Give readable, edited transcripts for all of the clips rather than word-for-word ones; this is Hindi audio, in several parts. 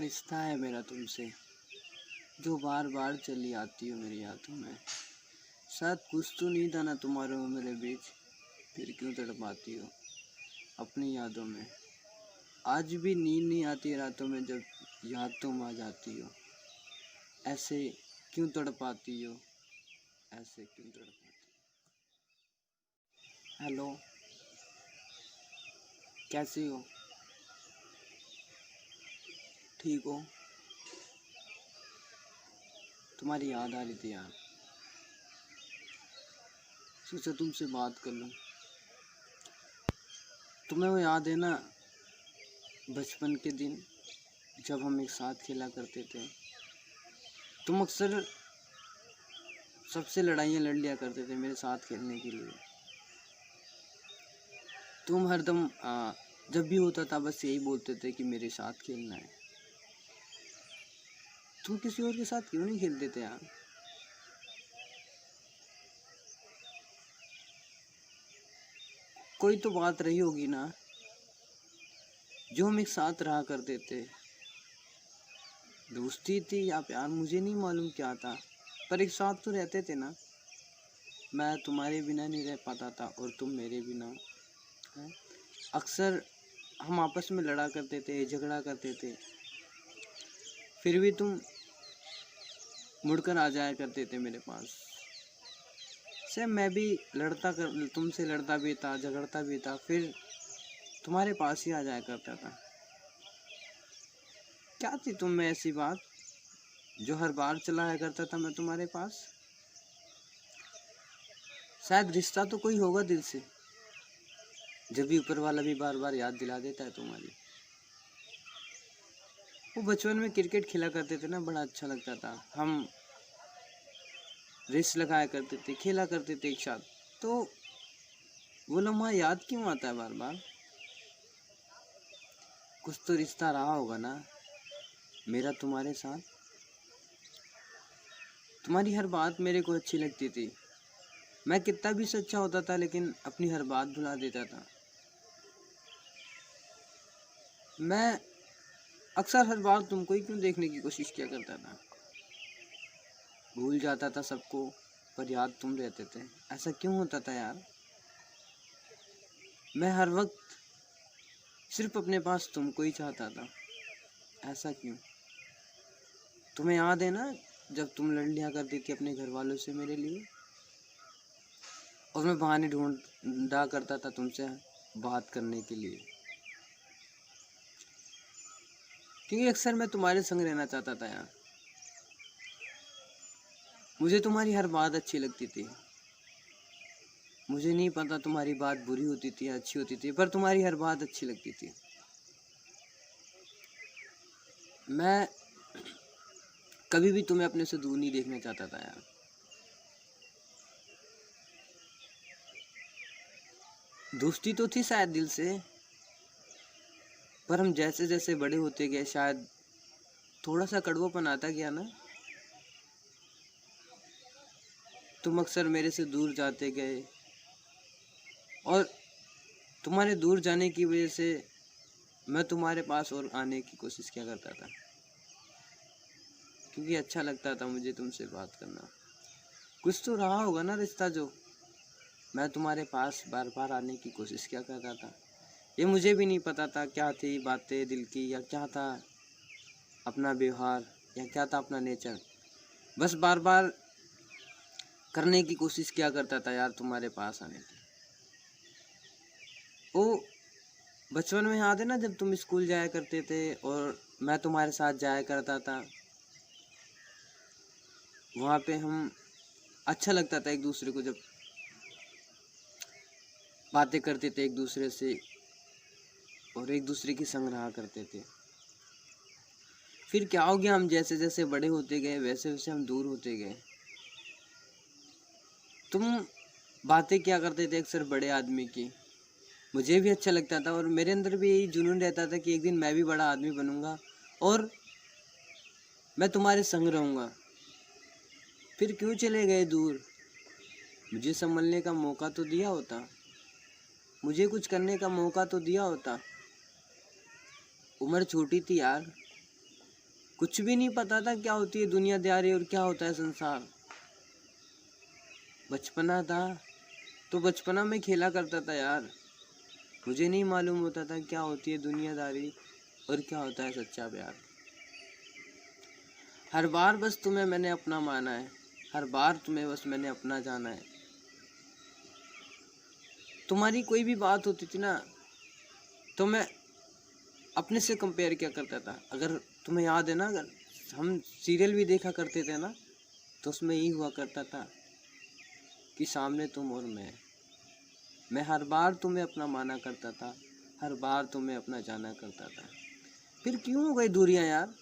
रिश्ता है मेरा तुमसे, जो बार बार चली आती हो मेरी यादों में। शायद कुछ तो नहीं था ना तुम्हारे और मेरे बीच, फिर क्यों तड़पाती हो अपनी यादों में। आज भी नींद नहीं आती रातों में जब याद तुम आ जाती हो। ऐसे क्यों तड़पाती हो, ऐसे क्यों तड़पाती हो। हेलो, कैसी हो? ठीक हो? तुम्हारी याद आ रही थी यार, सोचा तुमसे बात कर लूं। तुम्हें वो याद है ना, बचपन के दिन जब हम एक साथ खेला करते थे। तुम अक्सर सबसे लड़ाइयाँ लड़ लिया करते थे मेरे साथ खेलने के लिए। तुम हरदम जब भी होता था बस यही बोलते थे कि मेरे साथ खेलना है। तुम किसी और के साथ क्यों नहीं खेलते थे यार? कोई तो बात रही होगी ना, जो हम एक साथ रहा करते थे। दोस्ती थी या प्यार मुझे नहीं मालूम क्या था, पर एक साथ तो रहते थे ना। मैं तुम्हारे बिना नहीं रह पाता था और तुम मेरे बिना। अक्सर हम आपस में लड़ा करते थे, झगड़ा करते थे, फिर भी तुम मुड़कर आ जाया करते थे मेरे पास। से मैं भी तुमसे लड़ता भी था, झगड़ता भी था, फिर तुम्हारे पास ही आ जाया करता था। क्या थी तुम में ऐसी बात जो हर बार चला आया करता था मैं तुम्हारे पास? शायद रिश्ता तो कोई होगा दिल से, जब भी ऊपर वाला भी बार बार याद दिला देता है तुम्हारी। वो बचपन में क्रिकेट खेला करते थे ना, बड़ा अच्छा लगता था। हम रेस लगाया करते थे, खेला करते थे एक साथ। तो वो लम्हा याद क्यों आता है बार बार? कुछ तो रिश्ता रहा होगा ना मेरा तुम्हारे साथ। तुम्हारी हर बात मेरे को अच्छी लगती थी। मैं कितना भी सच्चा होता था लेकिन अपनी हर बात भुला देता था। मैं अक्सर हर बार तुमको ही क्यों देखने की कोशिश किया करता था। भूल जाता था सबको, पर याद तुम रहते थे। ऐसा क्यों होता था यार? मैं हर वक्त सिर्फ अपने पास तुमको ही चाहता था। ऐसा क्यों? तुम्हें याद है ना, जब तुम लड़ लिया करती थी अपने घर वालों से मेरे लिए, और मैं बहाने ढूंढा करता था तुमसे बात करने के लिए, क्योंकि अक्सर मैं तुम्हारे संग रहना चाहता था यार। मुझे तुम्हारी हर बात अच्छी लगती थी। मुझे नहीं पता तुम्हारी बात बुरी होती थी या अच्छी होती थी, पर तुम्हारी हर बात अच्छी लगती थी। मैं कभी भी तुम्हें अपने से दूर नहीं देखना चाहता था यार। दोस्ती तो थी शायद दिल से, पर हम जैसे जैसे बड़े होते गए शायद थोड़ा सा कड़वापन आता गया ना। तुम अक्सर मेरे से दूर जाते गए, और तुम्हारे दूर जाने की वजह से मैं तुम्हारे पास और आने की कोशिश किया करता था, क्योंकि अच्छा लगता था मुझे तुमसे बात करना। कुछ तो रहा होगा ना रिश्ता, जो मैं तुम्हारे पास बार बार आने की कोशिश किया करता था। ये मुझे भी नहीं पता था क्या थी बातें दिल की, या क्या था अपना व्यवहार, या क्या था अपना नेचर। बस बार बार करने की कोशिश किया करता था यार तुम्हारे पास आने की। ओ बचपन में याद है ना, जब तुम स्कूल जाया करते थे और मैं तुम्हारे साथ जाया करता था। वहाँ पे हम अच्छा लगता था एक दूसरे को, जब बातें करते थे एक दूसरे से और एक दूसरे की संग रहा करते थे। फिर क्या हो गया, हम जैसे जैसे बड़े होते गए वैसे वैसे हम दूर होते गए। तुम बातें क्या करते थे अक्सर बड़े आदमी की, मुझे भी अच्छा लगता था, और मेरे अंदर भी यही जुनून रहता था कि एक दिन मैं भी बड़ा आदमी बनूंगा और मैं तुम्हारे संग रहूंगा। फिर क्यों चले गए दूर? मुझे संभलने का मौका तो दिया होता, मुझे कुछ करने का मौका तो दिया होता। उम्र छोटी थी यार, कुछ भी नहीं पता था क्या होती है दुनियादारी और क्या होता है संसार। बचपना था तो बचपना में खेला करता था यार। मुझे नहीं मालूम होता था क्या होती है दुनियादारी और क्या होता है सच्चा प्यार। हर बार बस तुम्हें मैंने अपना माना है, हर बार तुम्हें बस मैंने अपना जाना है। तुम्हारी कोई भी बात होती थी ना तो मैं अपने से कंपेयर किया करता था। अगर तुम्हें याद है ना, अगर हम सीरियल भी देखा करते थे ना तो उसमें यही हुआ करता था कि सामने तुम और मैं हर बार तुम्हें अपना माना करता था, हर बार तुम्हें अपना जाना करता था। फिर क्यों हो गई दूरियां यार?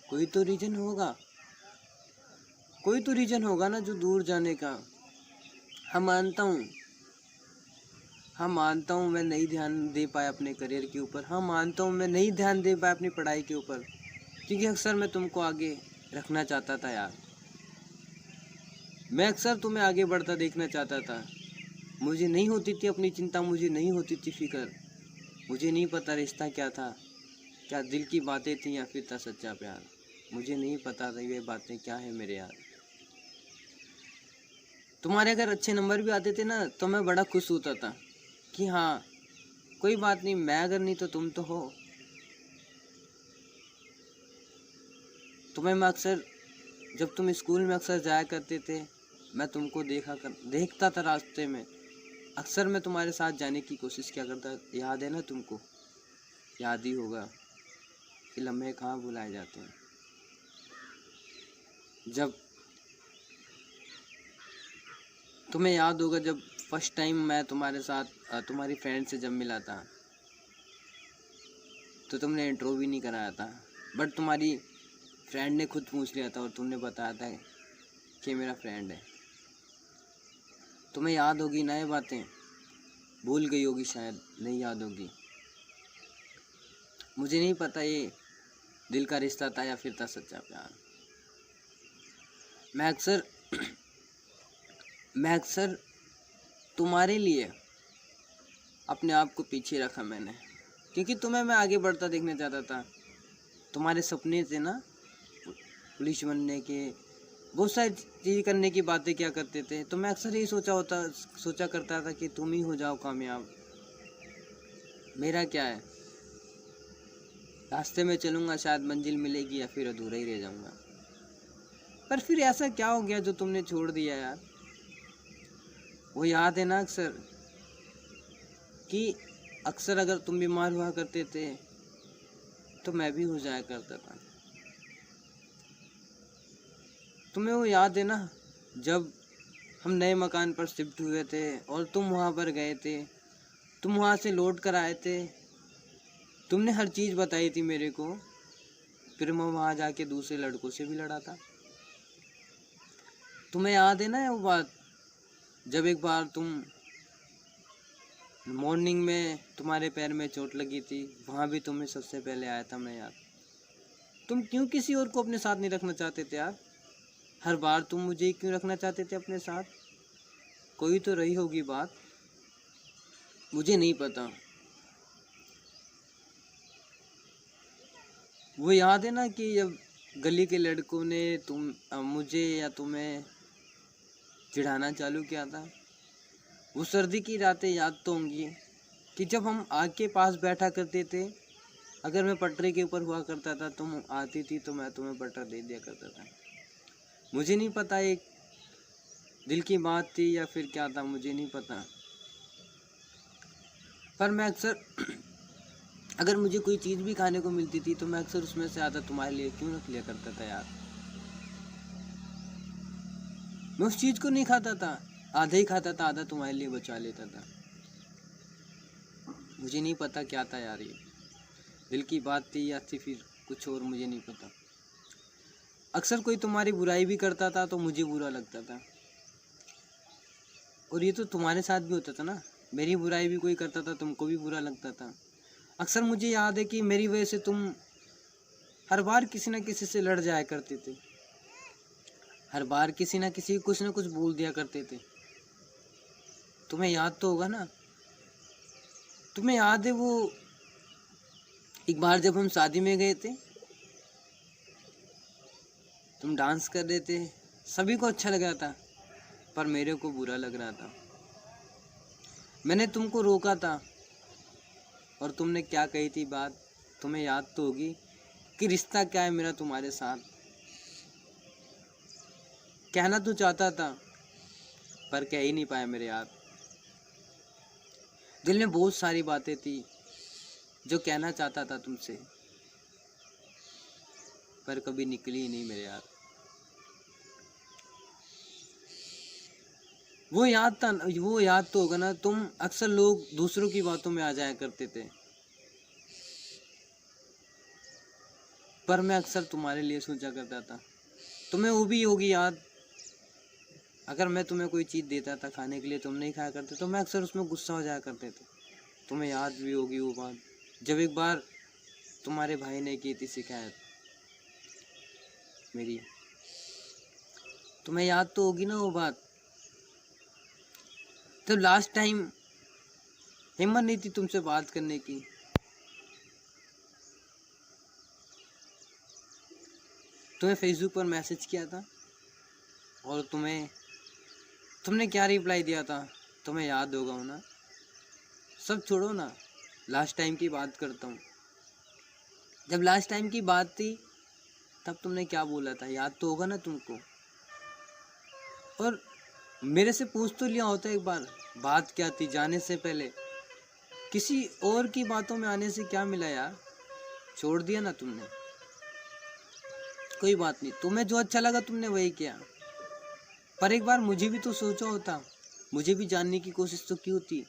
कोई तो रीजन होगा, कोई तो रीजन होगा ना जो दूर जाने का। हम मानता हूँ, हाँ मानता हूँ मैं नहीं ध्यान दे पाया अपने करियर के ऊपर। हाँ मानता हूँ मैं नहीं ध्यान दे पाया अपनी पढ़ाई के ऊपर, क्योंकि अक्सर मैं तुमको आगे रखना चाहता था यार। मैं अक्सर तुम्हें आगे बढ़ता देखना चाहता था। मुझे नहीं होती थी अपनी चिंता, मुझे नहीं होती थी फिक्र। मुझे नहीं पता रिश्ता क्या था, क्या दिल की बातें थी या फिर था सच्चा प्यार। मुझे नहीं पता था ये बातें क्या है मेरे यार। तुम्हारे अगर अच्छे नंबर भी आते थे ना तो मैं बड़ा खुश होता था कि हाँ कोई बात नहीं, मैं अगर नहीं तो तुम तो हो। तुम्हें मैं अक्सर, जब तुम स्कूल में अक्सर जाया करते थे, मैं तुमको देखता था रास्ते में। अक्सर मैं तुम्हारे साथ जाने की कोशिश किया करता। याद है ना तुमको? याद ही होगा कि लम्हे कहाँ भुलाए जाते हैं। जब तुम्हें याद होगा जब फर्स्ट टाइम मैं तुम्हारे साथ तुम्हारी फ्रेंड से जब मिला था तो तुमने इंट्रो भी नहीं कराया था, बट तुम्हारी फ्रेंड ने खुद पूछ लिया था और तुमने बताया था कि मेरा फ्रेंड है। तुम्हें याद होगी ना ये बातें? भूल गई होगी शायद, नहीं याद होगी। मुझे नहीं पता ये दिल का रिश्ता था या फिर था सच्चा प्यार। मैं अक्सर तुम्हारे लिए अपने आप को पीछे रखा मैंने, क्योंकि तुम्हें मैं आगे बढ़ता देखना चाहता था। तुम्हारे सपने थे ना पुलिस बनने के, बहुत सारी चीज़ करने की बातें क्या करते थे, तो मैं अक्सर यही सोचा करता था कि तुम ही हो जाओ कामयाब। मेरा क्या है, रास्ते में चलूँगा शायद मंजिल मिलेगी या फिर अधूरा ही रह जाऊँगा। पर फिर ऐसा क्या हो गया जो तुमने छोड़ दिया यार? वो याद है ना अक्सर कि अक्सर अगर तुम बीमार हुआ करते थे तो मैं भी हो जाया करता था। तुम्हें वो याद है ना जब हम नए मकान पर शिफ्ट हुए थे और तुम वहाँ पर गए थे, तुम वहाँ से लौट कर आए थे, तुमने हर चीज़ बताई थी मेरे को, फिर मैं वहाँ जाके दूसरे लड़कों से भी लड़ा था। तुम्हें याद है ना वो बात जब एक बार तुम मॉर्निंग में तुम्हारे पैर में चोट लगी थी, वहाँ भी तुम्हें सबसे पहले आया था मैं यार। तुम क्यों किसी और को अपने साथ नहीं रखना चाहते थे यार? हर बार तुम मुझे क्यों रखना चाहते थे अपने साथ? कोई तो रही होगी बात, मुझे नहीं पता। वो याद है ना कि जब गली के लड़कों ने मुझे या तुम्हें चिढ़ाना चालू किया था? वो सर्दी की रातें याद तो होंगी कि जब हम आग के पास बैठा करते थे, अगर मैं पटरी के ऊपर हुआ करता था, तुम आती थी तो मैं तुम्हें बटर दे दिया करता था। मुझे नहीं पता एक दिल की बात थी या फिर क्या था, मुझे नहीं पता। पर मैं अक्सर अगर मुझे कोई चीज़ भी खाने को मिलती थी तो मैं अक्सर उसमें से आधा तुम्हारे लिए क्यों रख लिया करता था यार। मैं उस चीज़ को नहीं खाता था, आधा ही खाता था, आधा तुम्हारे लिए बचा लेता था। मुझे नहीं पता क्या था यार, ये दिल की बात थी या फिर कुछ और, मुझे नहीं पता। अक्सर कोई तुम्हारी बुराई भी करता था तो मुझे बुरा लगता था, और ये तो तुम्हारे साथ भी होता था ना, मेरी बुराई भी कोई करता था तुमको भी बुरा लगता था। अक्सर मुझे याद है कि मेरी वजह से तुम हर बार किसी न किसी से लड़ जाया करते थे, हर बार किसी न किसी कुछ न कुछ बोल दिया करते थे। तुम्हें याद तो होगा ना? तुम्हें याद है वो एक बार जब हम शादी में गए थे, तुम डांस कर रहे थे, सभी को अच्छा लग रहा था, पर मेरे को बुरा लग रहा था। मैंने तुमको रोका था और तुमने क्या कही थी बात, तुम्हें याद तो होगी कि रिश्ता क्या है मेरा तुम्हारे साथ। कहना तो चाहता था पर कह ही नहीं पाया मेरे यार। दिल में बहुत सारी बातें थी जो कहना चाहता था तुमसे, पर कभी निकली ही नहीं मेरे यार। वो याद तो होगा ना, तुम अक्सर लोग दूसरों की बातों में आ जाया करते थे, पर मैं अक्सर तुम्हारे लिए सोचा करता था। तुम्हें वो भी होगी याद, अगर मैं तुम्हें कोई चीज़ देता था खाने के लिए, तुम नहीं खाया करते तो मैं अक्सर उसमें गुस्सा हो जाया करते थे। तुम्हें याद भी होगी वो बात, जब एक बार तुम्हारे भाई ने की थी शिकायत मेरी। तुम्हें याद तो होगी ना वो बात, तो लास्ट टाइम हिम्मत नहीं थी तुमसे बात करने की। तुम्हें फेसबुक पर मैसेज किया था और तुमने क्या रिप्लाई दिया था, तुम्हें याद होगा ना। सब छोड़ो ना, लास्ट टाइम की बात करता हूँ। जब लास्ट टाइम की बात थी तब तुमने क्या बोला था, याद तो होगा ना तुमको। और मेरे से पूछ तो लिया होता एक बार, बात क्या थी जाने से पहले। किसी और की बातों में आने से क्या मिला यार, छोड़ दिया ना तुमने। कोई बात नहीं, तुम्हें जो अच्छा लगा तुमने वही किया, पर एक बार मुझे भी तो सोचा होता, मुझे भी जानने की कोशिश तो की होती,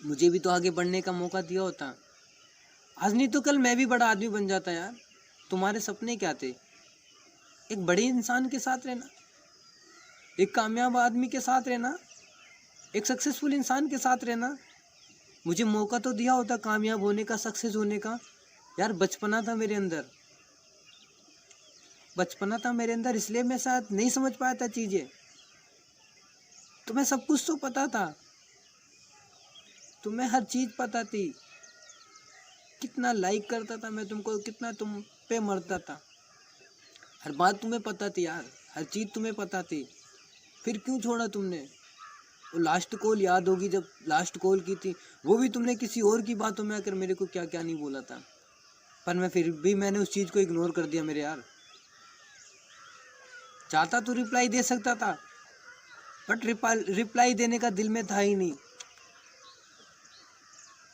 मुझे भी तो आगे बढ़ने का मौका दिया होता। आज नहीं तो कल मैं भी बड़ा आदमी बन जाता यार। तुम्हारे सपने क्या थे, एक बड़े इंसान के साथ रहना, एक कामयाब आदमी के साथ रहना, एक सक्सेसफुल इंसान के साथ रहना। मुझे मौका तो दिया होता कामयाब होने का, सक्सेस होने का। यार बचपना था मेरे अंदर, इसलिए मैं शायद नहीं समझ पाया था चीजें। तुम्हें सब कुछ तो पता था, तुम्हें हर चीज पता थी, कितना लाइक करता था मैं तुमको, कितना तुम पे मरता था। हर बात तुम्हें पता थी यार, हर चीज तुम्हें पता थी, फिर क्यों छोड़ा तुमने। वो लास्ट कॉल याद होगी, जब लास्ट कॉल की थी, वो भी तुमने किसी और की बातों में आकर मेरे को क्या क्या नहीं बोला था, पर मैं फिर भी मैंने उस चीज को इग्नोर कर दिया मेरे यार। चाहता तो रिप्लाई दे सकता था, बट रिप्लाई देने का दिल में था ही नहीं।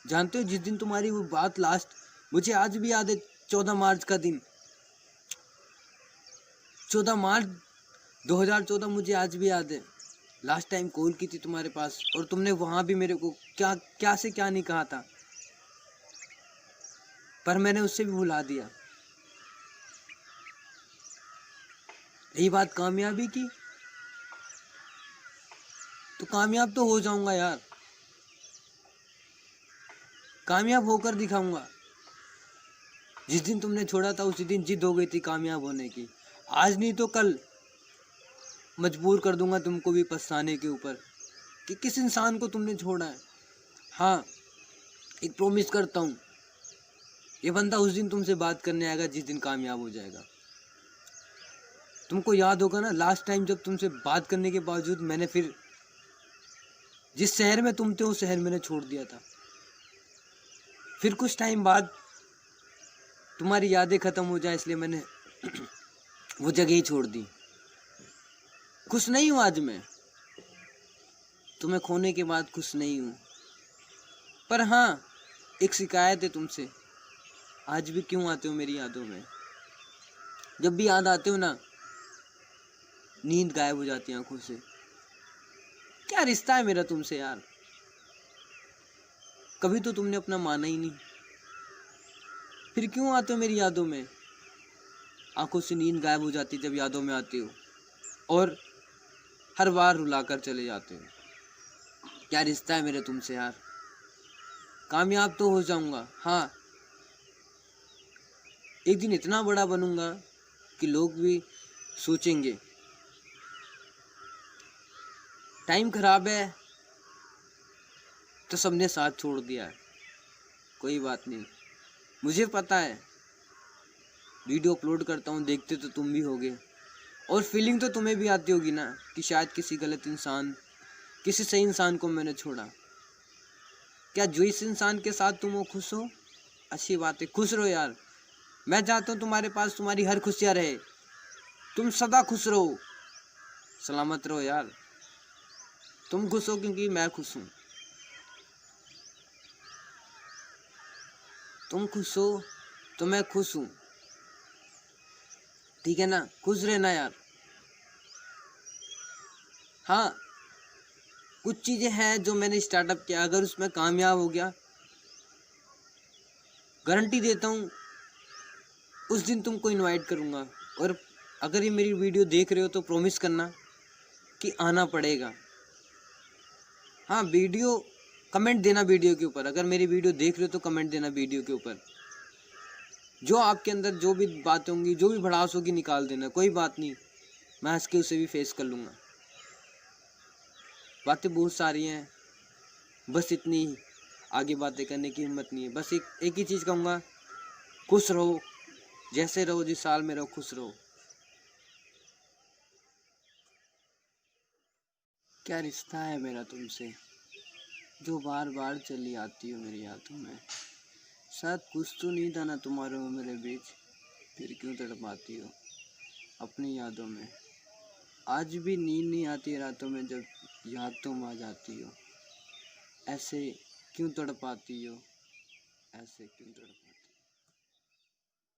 जानते हो जिस दिन तुम्हारी वो बात लास्ट, मुझे आज भी याद है, 14 मार्च का दिन, 14 मार्च 2014 मुझे आज भी याद है। लास्ट टाइम कॉल की थी तुम्हारे पास, और तुमने वहां भी मेरे को क्या क्या से क्या नहीं कहा था, पर मैंने उससे भी भुला दिया। यही बात कामयाबी की, तो कामयाब तो हो जाऊंगा यार, कामयाब होकर दिखाऊंगा। जिस दिन तुमने छोड़ा था उसी दिन जिद हो गई थी कामयाब होने की। आज नहीं तो कल मजबूर कर दूंगा तुमको भी पछताने के ऊपर कि किस इंसान को तुमने छोड़ा है। हाँ, एक प्रॉमिस करता हूँ, ये बंदा उस दिन तुमसे बात करने आएगा जिस दिन कामयाब हो जाएगा। तुमको याद होगा ना लास्ट टाइम जब तुमसे बात करने के बावजूद मैंने फिर जिस शहर में तुम थे उस शहर मैंने छोड़ दिया था। फिर कुछ टाइम बाद तुम्हारी यादें खत्म हो जाए इसलिए मैंने वो जगह ही छोड़ दी। खुश नहीं हूँ आज मैं, तुम्हें खोने के बाद खुश नहीं हूँ, पर हाँ एक शिकायत है तुमसे, आज भी क्यों आते हो मेरी यादों में। जब भी याद आते हो ना, नींद गायब हो जाती है आंखों से। क्या रिश्ता है मेरा तुमसे यार, कभी तो तुमने अपना माना ही नहीं, फिर क्यों आते हो मेरी यादों में। आंखों से नींद गायब हो जाती जब यादों में आते हो, और हर बार रुलाकर चले जाते हो। क्या रिश्ता है मेरा तुमसे यार। कामयाब तो हो जाऊंगा, हाँ एक दिन इतना बड़ा बनूंगा कि लोग भी सोचेंगे टाइम खराब है तो सबने साथ छोड़ दिया है। कोई बात नहीं, मुझे पता है वीडियो अपलोड करता हूँ, देखते तो तुम भी होगे, और फीलिंग तो तुम्हें भी आती होगी ना कि शायद किसी गलत इंसान, किसी सही इंसान को मैंने छोड़ा। क्या जो इस इंसान के साथ तुम हो खुश हो? अच्छी बात है, खुश रहो यार। मैं चाहता हूँ तुम्हारे पास तुम्हारी हर खुशियाँ रहे, तुम सदा खुश रहो, सलामत रहो यार। तुम खुश हो क्योंकि मैं खुश हूँ, तुम खुश हो तो मैं खुश हूँ, ठीक है ना? खुश रहना यार। हाँ, कुछ चीज़ें हैं जो मैंने स्टार्टअप किया, अगर उसमें कामयाब हो गया, गारंटी देता हूँ उस दिन तुमको इनवाइट करूँगा। और अगर ये मेरी वीडियो देख रहे हो तो प्रॉमिस करना कि आना पड़ेगा। हाँ, वीडियो कमेंट देना वीडियो के ऊपर, अगर मेरी वीडियो देख रहे हो तो कमेंट देना वीडियो के ऊपर। जो आपके अंदर जो भी बातें होंगी, जो भी भड़ास होगी, निकाल देना, कोई बात नहीं, मैं हंस के उसे भी फेस कर लूँगा। बातें बहुत सारी हैं, बस इतनी ही, आगे बातें करने की हिम्मत नहीं है। बस एक ही चीज़ कहूँगा, खुश रहो, जैसे रहो, जिस हाल में रहो, खुश रहो। क्या रिश्ता है मेरा तुमसे, जो बार बार चली आती हो मेरी यादों में। शायद कुछ तो नहीं था ना तुम्हारे और मेरे बीच, फिर क्यों तड़पाती हो अपनी यादों में। आज भी नींद नहीं आती रातों में जब याद तुम आ जाती हो। ऐसे क्यों तड़पाती हो, ऐसे क्यों तड़पाती हो।